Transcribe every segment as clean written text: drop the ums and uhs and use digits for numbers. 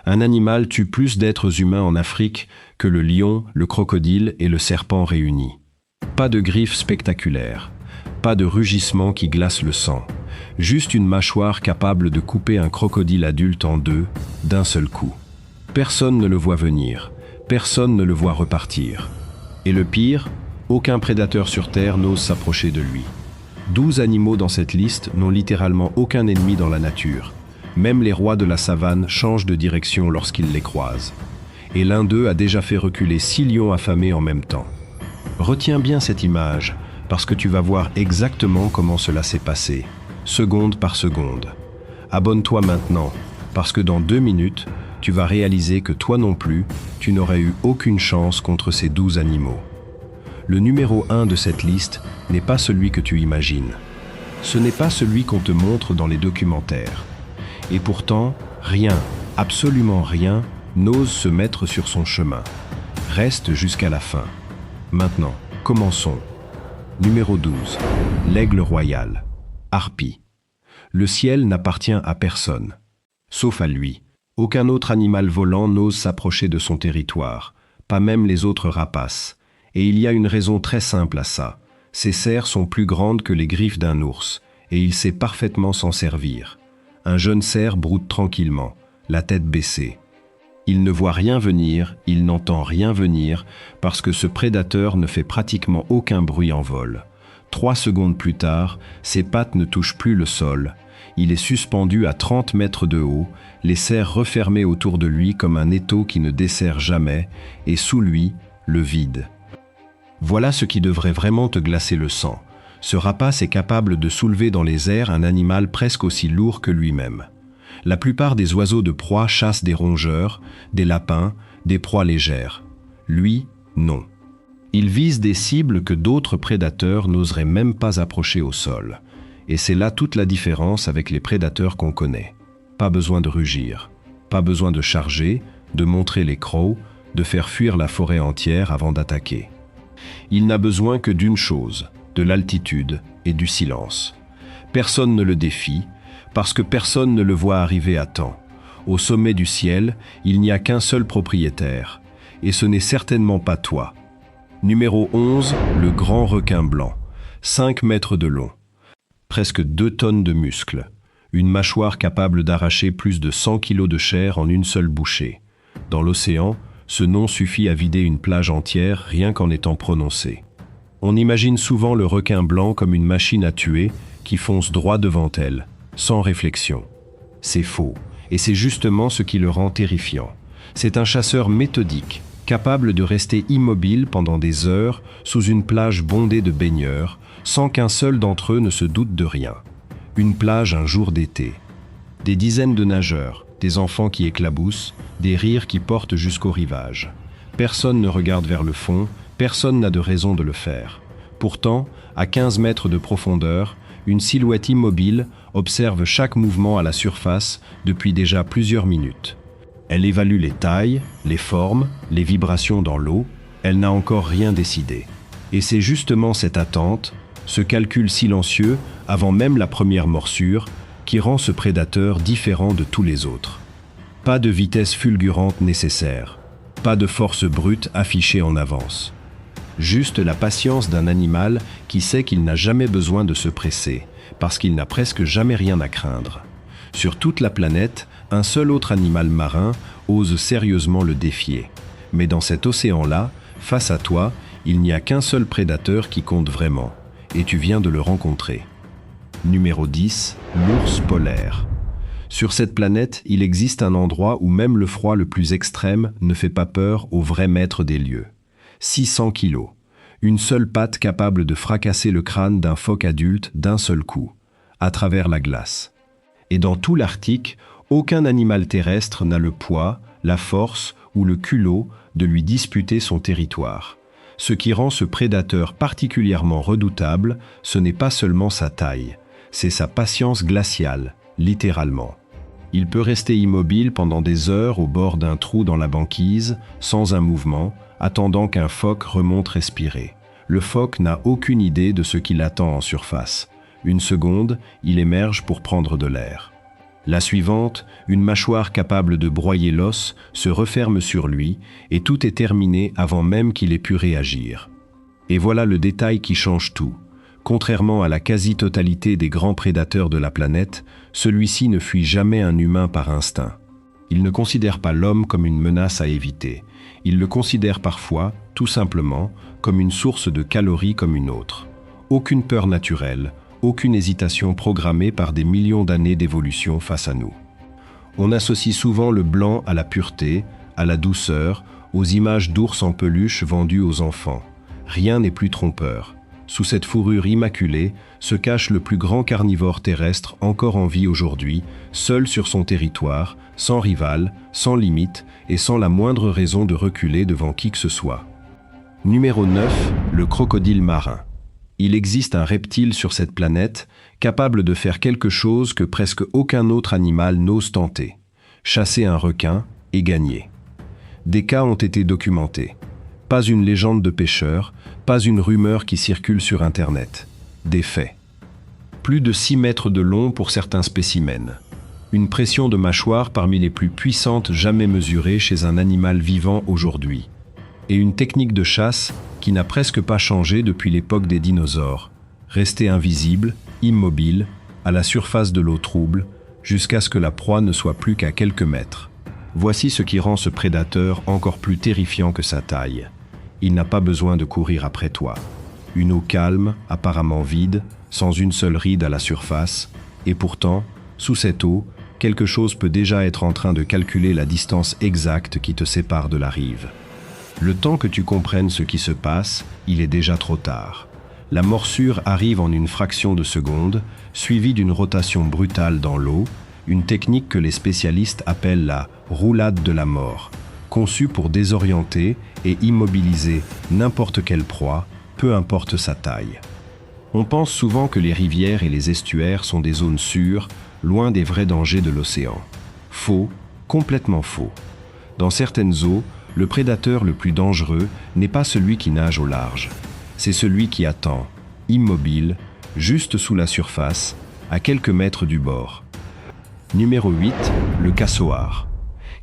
Un animal tue plus d'êtres humains en Afrique que le lion, le crocodile et le serpent réunis. Pas de griffes spectaculaires, pas de rugissement qui glace le sang, juste une mâchoire capable de couper un crocodile adulte en deux, d'un seul coup. Personne ne le voit venir, personne ne le voit repartir. Et le pire, aucun prédateur sur Terre n'ose s'approcher de lui. 12 animaux dans cette liste n'ont littéralement aucun ennemi dans la nature. Même les rois de la savane changent de direction lorsqu'ils les croisent. Et l'un d'eux a déjà fait reculer 6 lions affamés en même temps. Retiens bien cette image, parce que tu vas voir exactement comment cela s'est passé, seconde par seconde. Abonne-toi maintenant, parce que dans 2 minutes, tu vas réaliser que toi non plus, tu n'aurais eu aucune chance contre ces 12 animaux. Le numéro 1 de cette liste n'est pas celui que tu imagines. Ce n'est pas celui qu'on te montre dans les documentaires. Et pourtant, rien, absolument rien, n'ose se mettre sur son chemin. Reste jusqu'à la fin. Maintenant, commençons. Numéro 12. L'aigle royal. Harpie. Le ciel n'appartient à personne. Sauf à lui. Aucun autre animal volant n'ose s'approcher de son territoire, pas même les autres rapaces. Et il y a une raison très simple à ça. Ses serres sont plus grandes que les griffes d'un ours, et il sait parfaitement s'en servir. Un jeune cerf broute tranquillement, la tête baissée. Il ne voit rien venir, il n'entend rien venir, parce que ce prédateur ne fait pratiquement aucun bruit en vol. 3 secondes plus tard, ses pattes ne touchent plus le sol. Il est suspendu à 30 mètres de haut, les serres refermées autour de lui comme un étau qui ne dessert jamais, et sous lui, le vide. Voilà ce qui devrait vraiment te glacer le sang. Ce rapace est capable de soulever dans les airs un animal presque aussi lourd que lui-même. La plupart des oiseaux de proie chassent des rongeurs, des lapins, des proies légères. Lui, non. Il vise des cibles que d'autres prédateurs n'oseraient même pas approcher au sol. Et c'est là toute la différence avec les prédateurs qu'on connaît. Pas besoin de rugir, pas besoin de charger, de montrer les crocs, de faire fuir la forêt entière avant d'attaquer. Il n'a besoin que d'une chose, de l'altitude et du silence. Personne ne le défie, parce que personne ne le voit arriver à temps. Au sommet du ciel, il n'y a qu'un seul propriétaire, et ce n'est certainement pas toi. Numéro 11, le grand requin blanc, 5 mètres de long, presque 2 tonnes de muscles, une mâchoire capable d'arracher plus de 100 kilos de chair en une seule bouchée. Dans l'océan, ce nom suffit à vider une plage entière rien qu'en étant prononcé. On imagine souvent le requin blanc comme une machine à tuer qui fonce droit devant elle, sans réflexion. C'est faux, et c'est justement ce qui le rend terrifiant. C'est un chasseur méthodique, capable de rester immobile pendant des heures sous une plage bondée de baigneurs, sans qu'un seul d'entre eux ne se doute de rien. Une plage un jour d'été. Des dizaines de nageurs, des enfants qui éclaboussent, des rires qui portent jusqu'au rivage. Personne ne regarde vers le fond, personne n'a de raison de le faire. Pourtant, à 15 mètres de profondeur, une silhouette immobile observe chaque mouvement à la surface depuis déjà plusieurs minutes. Elle évalue les tailles, les formes, les vibrations dans l'eau, elle n'a encore rien décidé. Et c'est justement cette attente, ce calcul silencieux avant même la première morsure, qui rend ce prédateur différent de tous les autres. Pas de vitesse fulgurante nécessaire, pas de force brute affichée en avance. Juste la patience d'un animal qui sait qu'il n'a jamais besoin de se presser, parce qu'il n'a presque jamais rien à craindre. Sur toute la planète, un seul autre animal marin ose sérieusement le défier. Mais dans cet océan-là, face à toi, il n'y a qu'un seul prédateur qui compte vraiment, et tu viens de le rencontrer. Numéro 10, l'ours polaire. Sur cette planète, il existe un endroit où même le froid le plus extrême ne fait pas peur au vrai maître des lieux. 600 kilos, une seule patte capable de fracasser le crâne d'un phoque adulte d'un seul coup, à travers la glace. Et dans tout l'Arctique, aucun animal terrestre n'a le poids, la force ou le culot de lui disputer son territoire. Ce qui rend ce prédateur particulièrement redoutable, ce n'est pas seulement sa taille, c'est sa patience glaciale, littéralement. Il peut rester immobile pendant des heures au bord d'un trou dans la banquise, sans un mouvement, attendant qu'un phoque remonte respirer. Le phoque n'a aucune idée de ce qui l'attend en surface. Une seconde, il émerge pour prendre de l'air. La suivante, une mâchoire capable de broyer l'os, se referme sur lui et tout est terminé avant même qu'il ait pu réagir. Et voilà le détail qui change tout. Contrairement à la quasi-totalité des grands prédateurs de la planète, celui-ci ne fuit jamais un humain par instinct. Il ne considère pas l'homme comme une menace à éviter. Il le considère parfois, tout simplement, comme une source de calories comme une autre. Aucune peur naturelle, aucune hésitation programmée par des millions d'années d'évolution face à nous. On associe souvent le blanc à la pureté, à la douceur, aux images d'ours en peluche vendues aux enfants. Rien n'est plus trompeur. Sous cette fourrure immaculée se cache le plus grand carnivore terrestre encore en vie aujourd'hui, seul sur son territoire, sans rival, sans limite et sans la moindre raison de reculer devant qui que ce soit. Numéro 9, le crocodile marin. Il existe un reptile sur cette planète capable de faire quelque chose que presque aucun autre animal n'ose tenter. Chasser un requin et gagner. Des cas ont été documentés. Pas une légende de pêcheur, pas une rumeur qui circule sur Internet. Des faits. Plus de 6 mètres de long pour certains spécimens. Une pression de mâchoire parmi les plus puissantes jamais mesurées chez un animal vivant aujourd'hui. Et une technique de chasse qui n'a presque pas changé depuis l'époque des dinosaures. Rester invisible, immobile, à la surface de l'eau trouble, jusqu'à ce que la proie ne soit plus qu'à quelques mètres. Voici ce qui rend ce prédateur encore plus terrifiant que sa taille. Il n'a pas besoin de courir après toi. Une eau calme, apparemment vide, sans une seule ride à la surface, et pourtant, sous cette eau, quelque chose peut déjà être en train de calculer la distance exacte qui te sépare de la rive. Le temps que tu comprennes ce qui se passe, il est déjà trop tard. La morsure arrive en une fraction de seconde, suivie d'une rotation brutale dans l'eau, une technique que les spécialistes appellent la roulade de la mort, conçue pour désorienter et immobiliser n'importe quelle proie, peu importe sa taille. On pense souvent que les rivières et les estuaires sont des zones sûres, loin des vrais dangers de l'océan. Faux, complètement faux. Dans certaines eaux, le prédateur le plus dangereux n'est pas celui qui nage au large. C'est celui qui attend, immobile, juste sous la surface, à quelques mètres du bord. Numéro 8, le cassoar.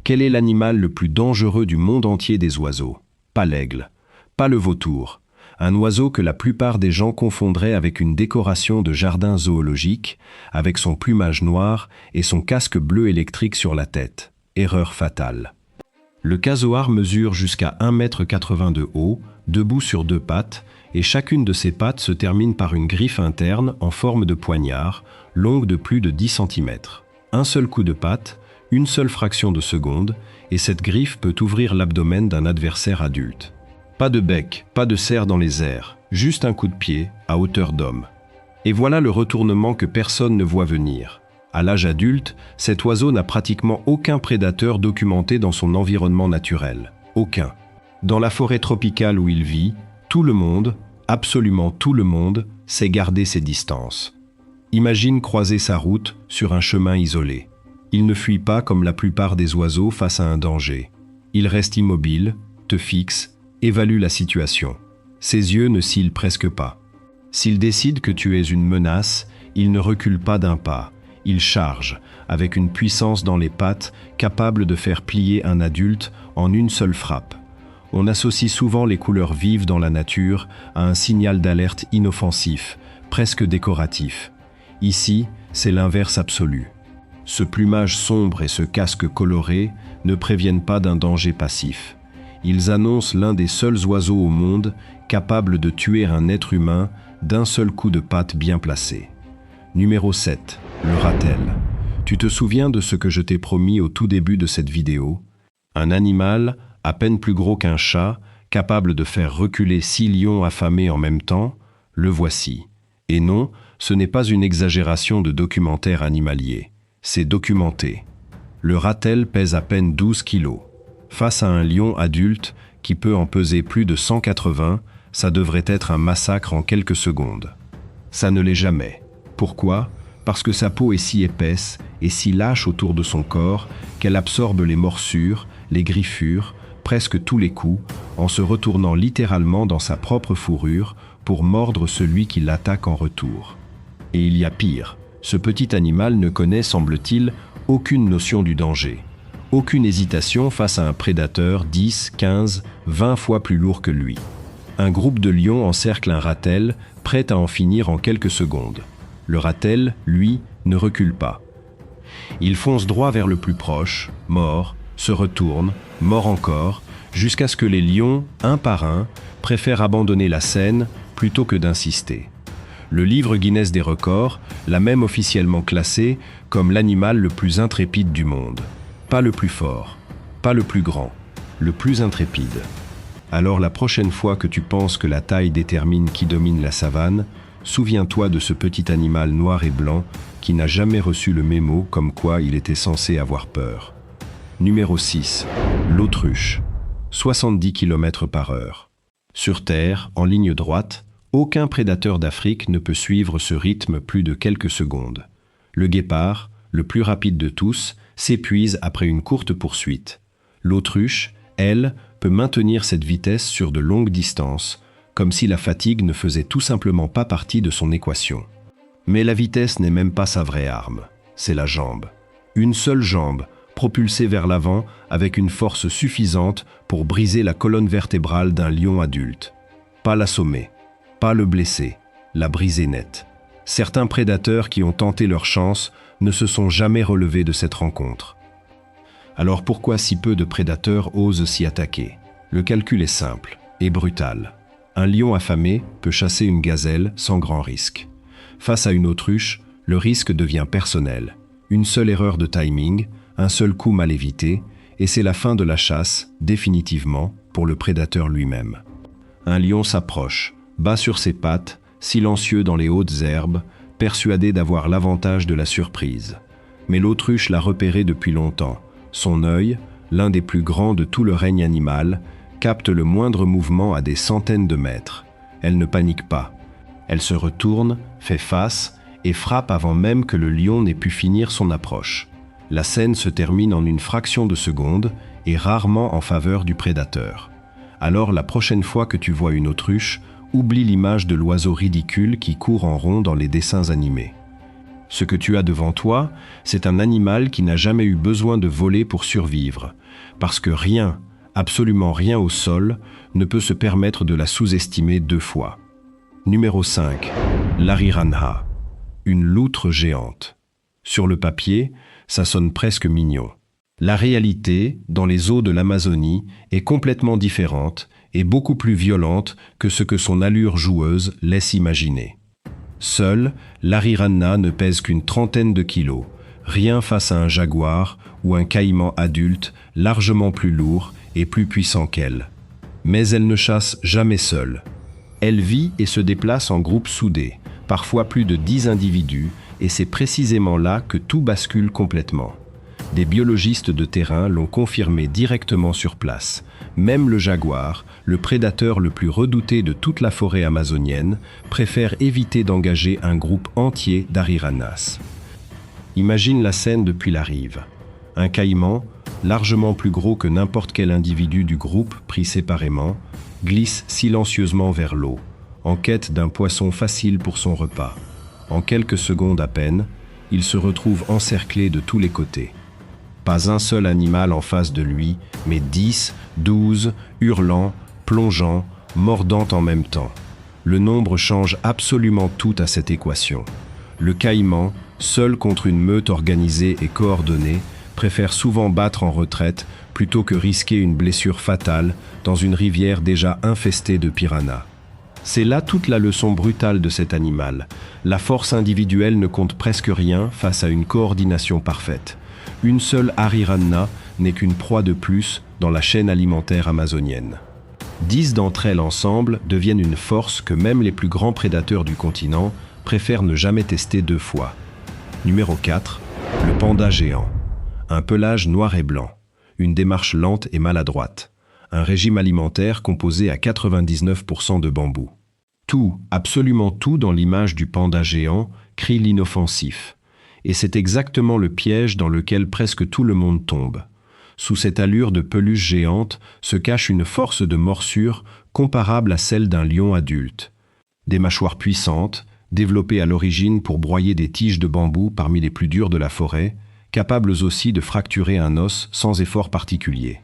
Quel est l'animal le plus dangereux du monde entier des oiseaux? Pas l'aigle, pas le vautour. Un oiseau que la plupart des gens confondraient avec une décoration de jardin zoologique, avec son plumage noir et son casque bleu électrique sur la tête. Erreur fatale. Le casoar mesure jusqu'à 1,80 m de haut, debout sur 2 pattes, et chacune de ses pattes se termine par une griffe interne en forme de poignard, longue de plus de 10 cm. Un seul coup de patte, une seule fraction de seconde, et cette griffe peut ouvrir l'abdomen d'un adversaire adulte. Pas de bec, pas de serre dans les airs, juste un coup de pied, à hauteur d'homme. Et voilà le retournement que personne ne voit venir. À l'âge adulte, cet oiseau n'a pratiquement aucun prédateur documenté dans son environnement naturel. Aucun. Dans la forêt tropicale où il vit, tout le monde, absolument tout le monde, sait garder ses distances. Imagine croiser sa route sur un chemin isolé. Il ne fuit pas comme la plupart des oiseaux face à un danger. Il reste immobile, te fixe, évalue la situation. Ses yeux ne cillent presque pas. S'il décide que tu es une menace, il ne recule pas d'un pas. Il charge, avec une puissance dans les pattes capable de faire plier un adulte en une seule frappe. On associe souvent les couleurs vives dans la nature à un signal d'alerte inoffensif, presque décoratif. Ici, c'est l'inverse absolu. Ce plumage sombre et ce casque coloré ne préviennent pas d'un danger passif. Ils annoncent l'un des seuls oiseaux au monde capables de tuer un être humain d'un seul coup de patte bien placé. Numéro 7. Le ratel. Tu te souviens de ce que je t'ai promis au tout début de cette vidéo? Un animal, à peine plus gros qu'un chat, capable de faire reculer 6 lions affamés en même temps, le voici. Et non, ce n'est pas une exagération de documentaire animalier. C'est documenté. Le ratel pèse à peine 12 kilos. Face à un lion adulte qui peut en peser plus de 180, ça devrait être un massacre en quelques secondes. Ça ne l'est jamais. Pourquoi? Parce que sa peau est si épaisse et si lâche autour de son corps qu'elle absorbe les morsures, les griffures, presque tous les coups, en se retournant littéralement dans sa propre fourrure pour mordre celui qui l'attaque en retour. Et il y a pire. Ce petit animal ne connaît, semble-t-il, aucune notion du danger. Aucune hésitation face à un prédateur 10, 15, 20 fois plus lourd que lui. Un groupe de lions encercle un ratel, prêt à en finir en quelques secondes. Le ratel, lui, ne recule pas. Il fonce droit vers le plus proche, mord, se retourne, mord encore, jusqu'à ce que les lions, un par un, préfèrent abandonner la scène plutôt que d'insister. Le livre Guinness des records l'a même officiellement classé comme l'animal le plus intrépide du monde. Pas le plus fort, pas le plus grand, le plus intrépide. Alors la prochaine fois que tu penses que la taille détermine qui domine la savane, souviens-toi de ce petit animal noir et blanc qui n'a jamais reçu le mémo comme quoi il était censé avoir peur. Numéro 6. L'autruche. 70 km/h. Sur Terre, en ligne droite, aucun prédateur d'Afrique ne peut suivre ce rythme plus de quelques secondes. Le guépard, le plus rapide de tous, s'épuise après une courte poursuite. L'autruche, elle, peut maintenir cette vitesse sur de longues distances, comme si la fatigue ne faisait tout simplement pas partie de son équation. Mais la vitesse n'est même pas sa vraie arme, c'est la jambe. Une seule jambe, propulsée vers l'avant avec une force suffisante pour briser la colonne vertébrale d'un lion adulte. Pas l'assommer, pas le blesser, la briser net. Certains prédateurs qui ont tenté leur chance ne se sont jamais relevés de cette rencontre. Alors pourquoi si peu de prédateurs osent s'y attaquer? Le calcul est simple et brutal. Un lion affamé peut chasser une gazelle sans grand risque. Face à une autruche, le risque devient personnel. Une seule erreur de timing, un seul coup mal évité, et c'est la fin de la chasse, définitivement, pour le prédateur lui-même. Un lion s'approche, bat sur ses pattes, silencieux dans les hautes herbes, persuadé d'avoir l'avantage de la surprise. Mais l'autruche l'a repéré depuis longtemps. Son œil, l'un des plus grands de tout le règne animal, capte le moindre mouvement à des centaines de mètres. Elle ne panique pas. Elle se retourne, fait face et frappe avant même que le lion n'ait pu finir son approche. La scène se termine en une fraction de seconde et rarement en faveur du prédateur. Alors la prochaine fois que tu vois une autruche, oublie l'image de l'oiseau ridicule qui court en rond dans les dessins animés. Ce que tu as devant toi, c'est un animal qui n'a jamais eu besoin de voler pour survivre, parce que rien, absolument rien au sol, ne peut se permettre de la sous-estimer deux fois. Numéro 5. L'Ariranha, une loutre géante. Sur le papier, ça sonne presque mignon. La réalité, dans les eaux de l'Amazonie, est complètement différente et beaucoup plus violente que ce que son allure joueuse laisse imaginer. Seule, l'Ariranha ne pèse qu'une trentaine de kilos, rien face à un jaguar ou un caïman adulte largement plus lourd et plus puissant qu'elle. Mais elle ne chasse jamais seule. Elle vit et se déplace en groupes soudés, parfois plus de 10 individus, et c'est précisément là que tout bascule complètement. Des biologistes de terrain l'ont confirmé directement sur place. Même le jaguar, le prédateur le plus redouté de toute la forêt amazonienne, préfère éviter d'engager un groupe entier d'ariranhas. Imagine la scène depuis la rive. Un caïman, largement plus gros que n'importe quel individu du groupe pris séparément, glisse silencieusement vers l'eau, en quête d'un poisson facile pour son repas. En quelques secondes à peine, il se retrouve encerclé de tous les côtés. Pas un seul animal en face de lui, mais 10, 12, hurlant, plongeant, mordant en même temps. Le nombre change absolument tout à cette équation. Le caïman, seul contre une meute organisée et coordonnée, préfère souvent battre en retraite plutôt que risquer une blessure fatale dans une rivière déjà infestée de piranhas. C'est là toute la leçon brutale de cet animal. La force individuelle ne compte presque rien face à une coordination parfaite. Une seule ariranha n'est qu'une proie de plus dans la chaîne alimentaire amazonienne. 10 d'entre elles ensemble deviennent une force que même les plus grands prédateurs du continent préfèrent ne jamais tester deux fois. Numéro 4. Le panda géant. Un pelage noir et blanc, une démarche lente et maladroite, un régime alimentaire composé à 99% de bambou. Tout, absolument tout dans l'image du panda géant crie l'inoffensif. Et c'est exactement le piège dans lequel presque tout le monde tombe. Sous cette allure de peluche géante se cache une force de morsure comparable à celle d'un lion adulte. Des mâchoires puissantes, développées à l'origine pour broyer des tiges de bambou parmi les plus dures de la forêt, capables aussi de fracturer un os sans effort particulier.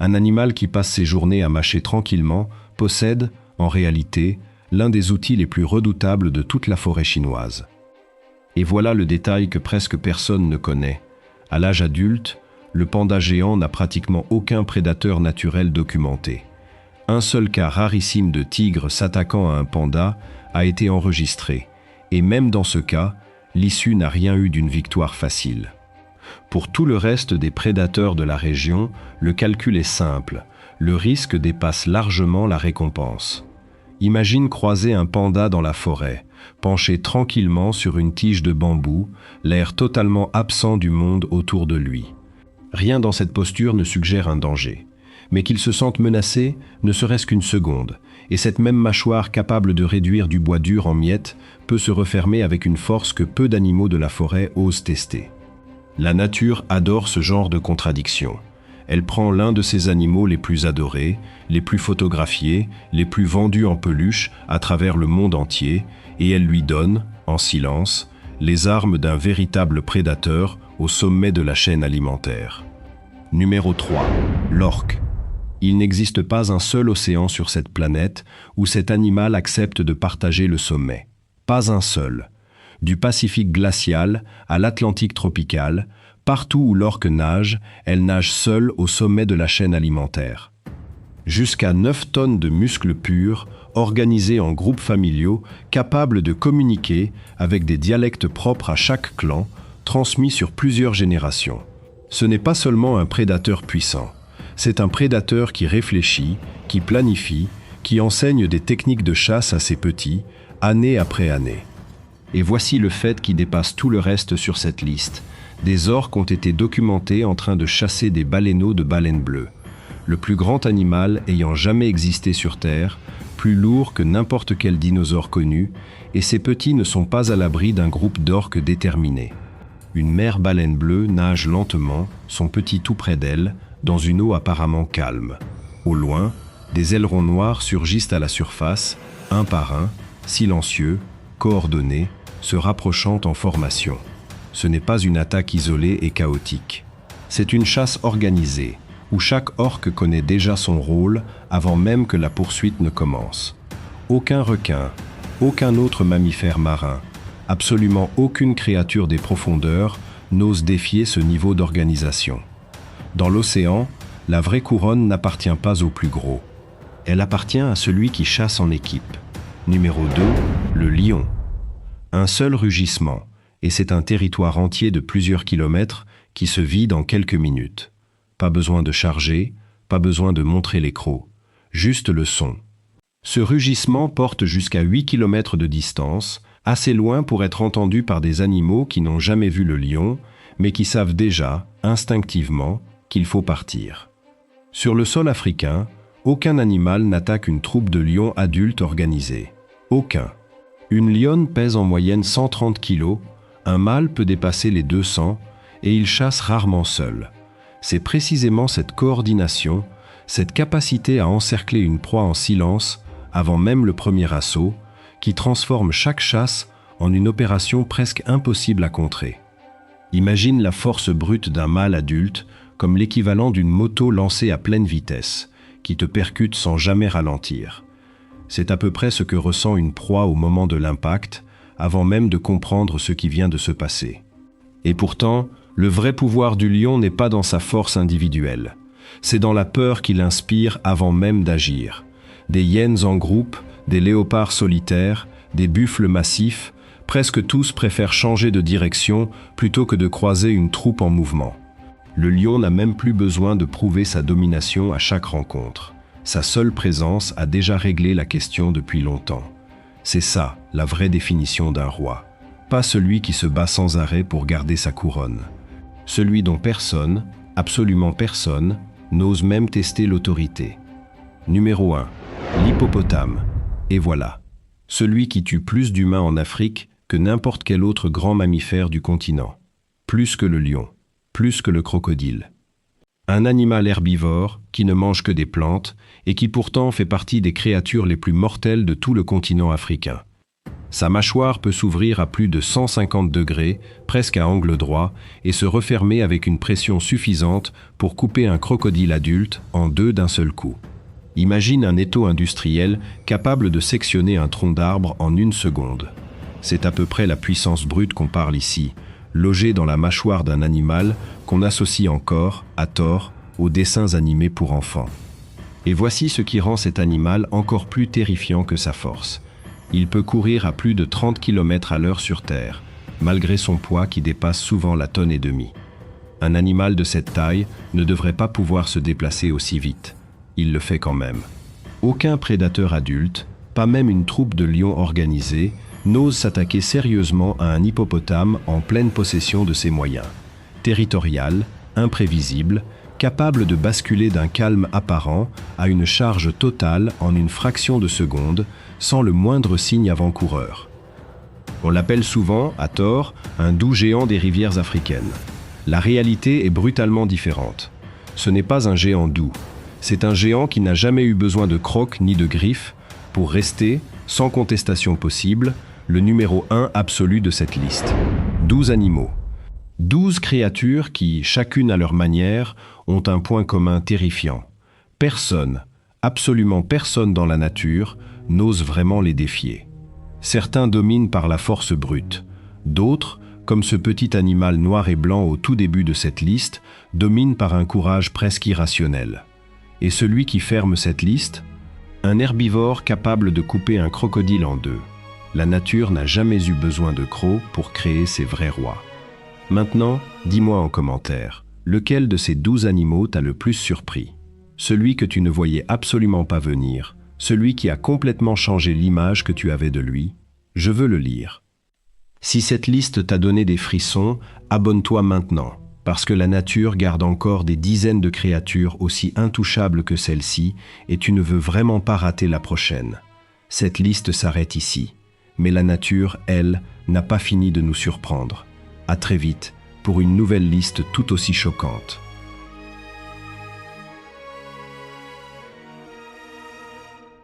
Un animal qui passe ses journées à mâcher tranquillement possède, en réalité, l'un des outils les plus redoutables de toute la forêt chinoise. Et voilà le détail que presque personne ne connaît. À l'âge adulte, le panda géant n'a pratiquement aucun prédateur naturel documenté. Un seul cas rarissime de tigre s'attaquant à un panda a été enregistré, et même dans ce cas, l'issue n'a rien eu d'une victoire facile. Pour tout le reste des prédateurs de la région, le calcul est simple, le risque dépasse largement la récompense. Imagine croiser un panda dans la forêt, penché tranquillement sur une tige de bambou, l'air totalement absent du monde autour de lui. Rien dans cette posture ne suggère un danger, mais qu'il se sente menacé, ne serait-ce qu'une seconde, et cette même mâchoire capable de réduire du bois dur en miettes peut se refermer avec une force que peu d'animaux de la forêt osent tester. La nature adore ce genre de contradiction. Elle prend l'un de ses animaux les plus adorés, les plus photographiés, les plus vendus en peluche à travers le monde entier, et elle lui donne, en silence, les armes d'un véritable prédateur au sommet de la chaîne alimentaire. Numéro 3. L'orque. Il n'existe pas un seul océan sur cette planète où cet animal accepte de partager le sommet. Pas un seul. Du Pacifique glacial à l'Atlantique tropical, partout où l'orque nage, elle nage seule au sommet de la chaîne alimentaire. Jusqu'à 9 tonnes de muscles purs, organisés en groupes familiaux, capables de communiquer avec des dialectes propres à chaque clan, transmis sur plusieurs générations. Ce n'est pas seulement un prédateur puissant, c'est un prédateur qui réfléchit, qui planifie, qui enseigne des techniques de chasse à ses petits, année après année. Et voici le fait qui dépasse tout le reste sur cette liste. Des orques ont été documentés en train de chasser des baleineaux de baleines bleues. Le plus grand animal ayant jamais existé sur Terre, plus lourd que n'importe quel dinosaure connu, et ses petits ne sont pas à l'abri d'un groupe d'orques déterminés. Une mère baleine bleue nage lentement, son petit tout près d'elle, dans une eau apparemment calme. Au loin, des ailerons noirs surgissent à la surface, un par un, silencieux, coordonnés, se rapprochant en formation. Ce n'est pas une attaque isolée et chaotique. C'est une chasse organisée, où chaque orque connaît déjà son rôle avant même que la poursuite ne commence. Aucun requin, aucun autre mammifère marin, absolument aucune créature des profondeurs n'ose défier ce niveau d'organisation. Dans l'océan, la vraie couronne n'appartient pas au plus gros. Elle appartient à celui qui chasse en équipe. Numéro 2, le lion. Un seul rugissement, et c'est un territoire entier de plusieurs kilomètres qui se vide en quelques minutes. Pas besoin de charger, pas besoin de montrer les crocs, juste le son. Ce rugissement porte jusqu'à 8 km de distance, assez loin pour être entendu par des animaux qui n'ont jamais vu le lion, mais qui savent déjà, instinctivement, qu'il faut partir. Sur le sol africain, aucun animal n'attaque une troupe de lions adultes organisés. Aucun. Une lionne pèse en moyenne 130 kg, un mâle peut dépasser les 200 et il chasse rarement seul. C'est précisément cette coordination, cette capacité à encercler une proie en silence avant même le premier assaut, qui transforme chaque chasse en une opération presque impossible à contrer. Imagine la force brute d'un mâle adulte comme l'équivalent d'une moto lancée à pleine vitesse, qui te percute sans jamais ralentir. C'est à peu près ce que ressent une proie au moment de l'impact, avant même de comprendre ce qui vient de se passer. Et pourtant, le vrai pouvoir du lion n'est pas dans sa force individuelle. C'est dans la peur qu'il inspire avant même d'agir. Des hyènes en groupe, des léopards solitaires, des buffles massifs, presque tous préfèrent changer de direction plutôt que de croiser une troupe en mouvement. Le lion n'a même plus besoin de prouver sa domination à chaque rencontre. Sa seule présence a déjà réglé la question depuis longtemps. C'est ça, la vraie définition d'un roi. Pas celui qui se bat sans arrêt pour garder sa couronne. Celui dont personne, absolument personne, n'ose même tester l'autorité. Numéro 1. L'hippopotame. Et voilà. Celui qui tue plus d'humains en Afrique que n'importe quel autre grand mammifère du continent. Plus que le lion. Plus que le crocodile. Un animal herbivore qui ne mange que des plantes et qui pourtant fait partie des créatures les plus mortelles de tout le continent africain. Sa mâchoire peut s'ouvrir à plus de 150 degrés, presque à angle droit, et se refermer avec une pression suffisante pour couper un crocodile adulte en deux d'un seul coup. Imagine un étau industriel capable de sectionner un tronc d'arbre en une seconde. C'est à peu près la puissance brute qu'on parle ici, logée dans la mâchoire d'un animal qu'on associe encore, à tort, aux dessins animés pour enfants. Et voici ce qui rend cet animal encore plus terrifiant que sa force. Il peut courir à plus de 30 km à l'heure sur Terre, malgré son poids qui dépasse souvent la tonne et demie. Un animal de cette taille ne devrait pas pouvoir se déplacer aussi vite. Il le fait quand même. Aucun prédateur adulte, pas même une troupe de lions organisée, n'ose s'attaquer sérieusement à un hippopotame en pleine possession de ses moyens. Territorial, imprévisible, capable de basculer d'un calme apparent à une charge totale en une fraction de seconde, sans le moindre signe avant-coureur. On l'appelle souvent, à tort, un doux géant des rivières africaines. La réalité est brutalement différente. Ce n'est pas un géant doux. C'est un géant qui n'a jamais eu besoin de crocs ni de griffes pour rester, sans contestation possible, le numéro 1 absolu de cette liste. 12 animaux. 12 créatures qui, chacune à leur manière, ont un point commun terrifiant. Personne, absolument personne dans la nature, n'ose vraiment les défier. Certains dominent par la force brute. D'autres, comme ce petit animal noir et blanc au tout début de cette liste, dominent par un courage presque irrationnel. Et celui qui ferme cette liste? Un herbivore capable de couper un crocodile en deux. La nature n'a jamais eu besoin de crocs pour créer ses vrais rois. Maintenant, dis-moi en commentaire, lequel de ces 12 animaux t'a le plus surpris? Celui que tu ne voyais absolument pas venir, celui qui a complètement changé l'image que tu avais de lui? Je veux le lire. Si cette liste t'a donné des frissons, abonne-toi maintenant, parce que la nature garde encore des dizaines de créatures aussi intouchables que celle-ci, et tu ne veux vraiment pas rater la prochaine. Cette liste s'arrête ici, mais la nature, elle, n'a pas fini de nous surprendre. À très vite pour une nouvelle liste tout aussi choquante.